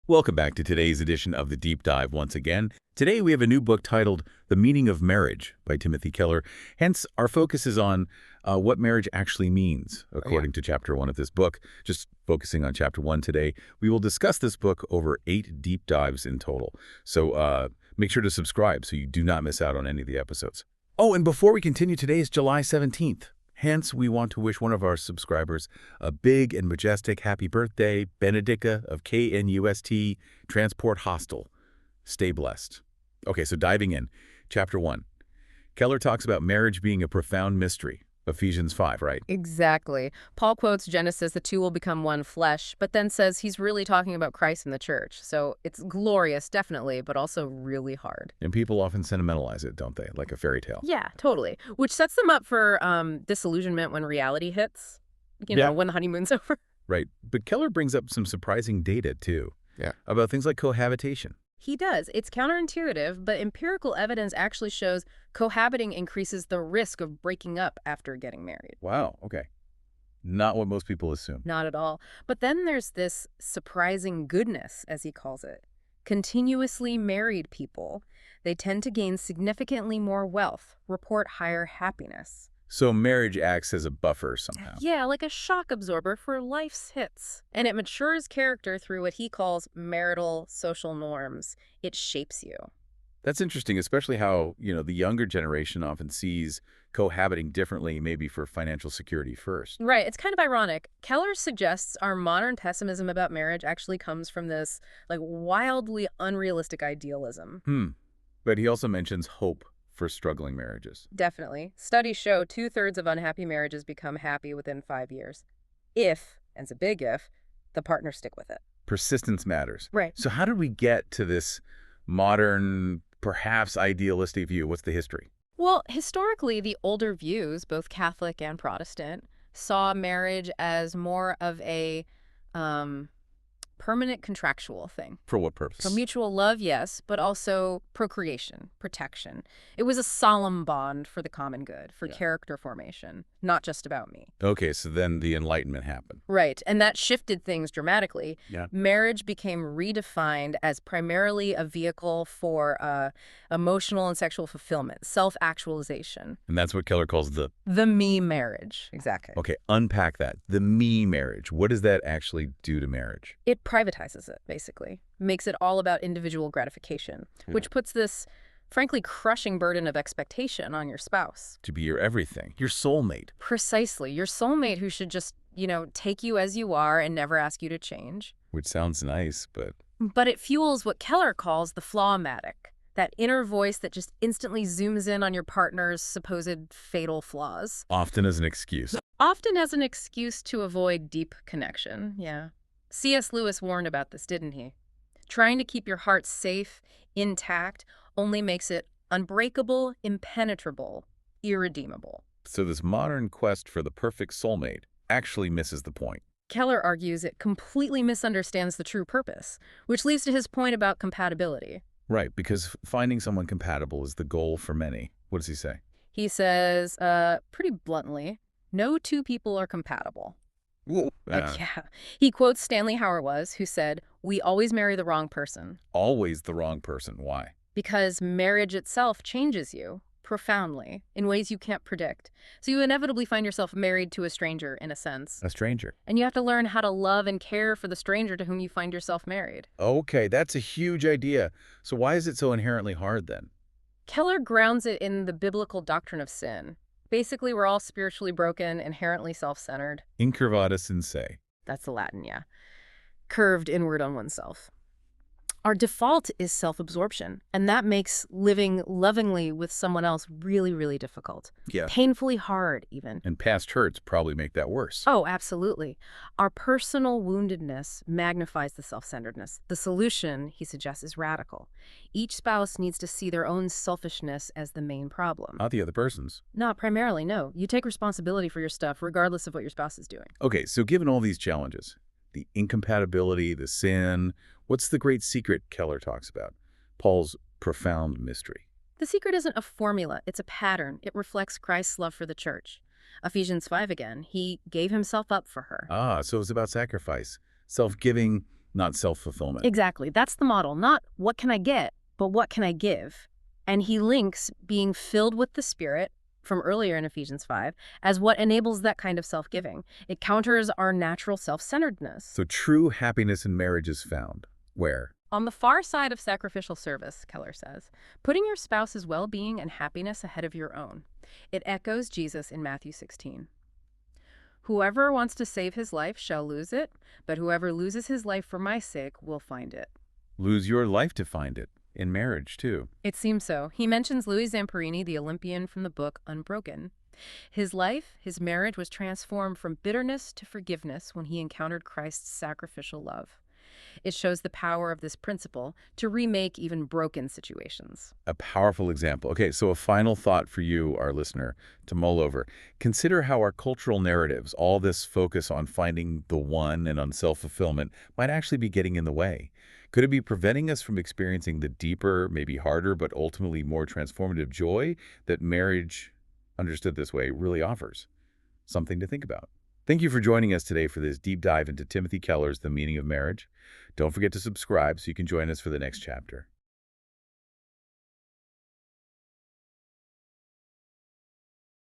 Welcome back to today's edition of The Deep Dive once again. Today we have a new book titled The Meaning of Marriage by Timothy Keller. Hence, our focus is on what marriage actually means, according to Chapter 1 of this book. Just focusing on Chapter 1 today, we will discuss this book over 8 deep dives in total. So make sure to subscribe so you do not miss out on any of the episodes. Oh, and before we continue, today is July 17th. Hence, we want to wish one of our subscribers a big and majestic happy birthday, Benedica of KNUST Transport Hostel. Stay blessed. Okay, so diving in. Chapter 1. Keller talks about marriage being a profound mystery. Ephesians 5, right? Exactly. Paul quotes Genesis, the two will become one flesh, but then says he's really talking about Christ and the church. So it's glorious, definitely, but also really hard. And people often sentimentalize it, don't they? Like a fairy tale. Yeah, totally. Which sets them up for disillusionment when reality hits, when the honeymoon's over. Right. But Keller brings up some surprising data, too. Yeah. About things like cohabitation. He does. It's counterintuitive, but empirical evidence actually shows cohabiting increases the risk of breaking up after getting married. Wow, okay. Not what most people assume. Not at all. But then there's this surprising goodness, as he calls it. Continuously married people, they tend to gain significantly more wealth, report higher happiness. So marriage acts as a buffer somehow. Yeah, like a shock absorber for life's hits. And it matures character through what he calls marital social norms. It shapes you. That's interesting, especially how, the younger generation often sees cohabiting differently, maybe for financial security first. Right. It's kind of ironic. Keller suggests our modern pessimism about marriage actually comes from this, wildly unrealistic idealism. But he also mentions hope for struggling marriages. Definitely. Studies show 2/3 of unhappy marriages become happy within 5 years. If, and it's a big if, the partners stick with it. Persistence matters. Right. So how did we get to this modern, perhaps idealistic view? What's the history? Well, historically, the older views, both Catholic and Protestant, saw marriage as more of a permanent contractual thing. For what purpose? For mutual love, yes, but also procreation, protection. It was a solemn bond for the common good, for character formation, not just about me. Okay, so then the Enlightenment happened. Right, and that shifted things dramatically. Yeah. Marriage became redefined as primarily a vehicle for emotional and sexual fulfillment, self-actualization. And that's what Keller calls the me marriage. Exactly. Okay, unpack that. The me marriage. What does that actually do to marriage? It privatizes it, basically. Makes it all about individual gratification, which puts this, frankly, crushing burden of expectation on your spouse. To be your everything, your soulmate. Precisely. Your soulmate who should just, take you as you are and never ask you to change. Which sounds nice, but... But it fuels what Keller calls the flaw-matic, that inner voice that just instantly zooms in on your partner's supposed fatal flaws. Often as an excuse. Often as an excuse to avoid deep connection, yeah. C.S. Lewis warned about this, didn't he? Trying to keep your heart safe, intact, only makes it unbreakable, impenetrable, irredeemable. So this modern quest for the perfect soulmate actually misses the point. Keller argues it completely misunderstands the true purpose, which leads to his point about compatibility. Right, because finding someone compatible is the goal for many. What does he say? He says, pretty bluntly, no two people are compatible. Yeah. He quotes Stanley Hauerwas, who said, "We always marry the wrong person." Always the wrong person. Why? Because marriage itself changes you profoundly in ways you can't predict. So you inevitably find yourself married to a stranger, in a sense. A stranger. And you have to learn how to love and care for the stranger to whom you find yourself married. Okay, that's a huge idea. So why is it so inherently hard then? Keller grounds it in the biblical doctrine of sin. Basically, we're all spiritually broken, inherently self-centered. Incurvatus in se. That's the Latin, yeah. Curved inward on oneself. Our default is self-absorption, and that makes living lovingly with someone else really, really difficult. Yeah. Painfully hard, even. And past hurts probably make that worse. Oh, absolutely. Our personal woundedness magnifies the self-centeredness. The solution, he suggests, is radical. Each spouse needs to see their own selfishness as the main problem. Not the other person's. Not primarily, no. You take responsibility for your stuff, regardless of what your spouse is doing. Okay, so given all these challenges, the incompatibility, the sin, what's the great secret Keller talks about? Paul's profound mystery. The secret isn't a formula, it's a pattern. It reflects Christ's love for the church. Ephesians 5 again, he gave himself up for her. Ah, so it's about sacrifice, self-giving, not self-fulfillment. Exactly. That's the model. Not what can I get, but what can I give? And he links being filled with the Spirit from earlier in Ephesians 5 as what enables that kind of self-giving. It counters our natural self-centeredness. So true happiness in marriage is found where? On the far side of sacrificial service, Keller says, putting your spouse's well-being and happiness ahead of your own. It echoes Jesus in Matthew 16. Whoever wants to save his life shall lose it, but whoever loses his life for my sake will find it. Lose your life to find it. In marriage, too. It seems so. He mentions Louis Zamperini, the Olympian from the book Unbroken. His life, his marriage, was transformed from bitterness to forgiveness when he encountered Christ's sacrificial love. It shows the power of this principle to remake even broken situations. A powerful example. Okay, so a final thought for you, our listener, to mull over. Consider how our cultural narratives, all this focus on finding the one and on self-fulfillment, might actually be getting in the way. Could it be preventing us from experiencing the deeper, maybe harder, but ultimately more transformative joy that marriage, understood this way, really offers? Something to think about. Thank you for joining us today for this deep dive into Timothy Keller's The Meaning of Marriage. Don't forget to subscribe so you can join us for the next chapter.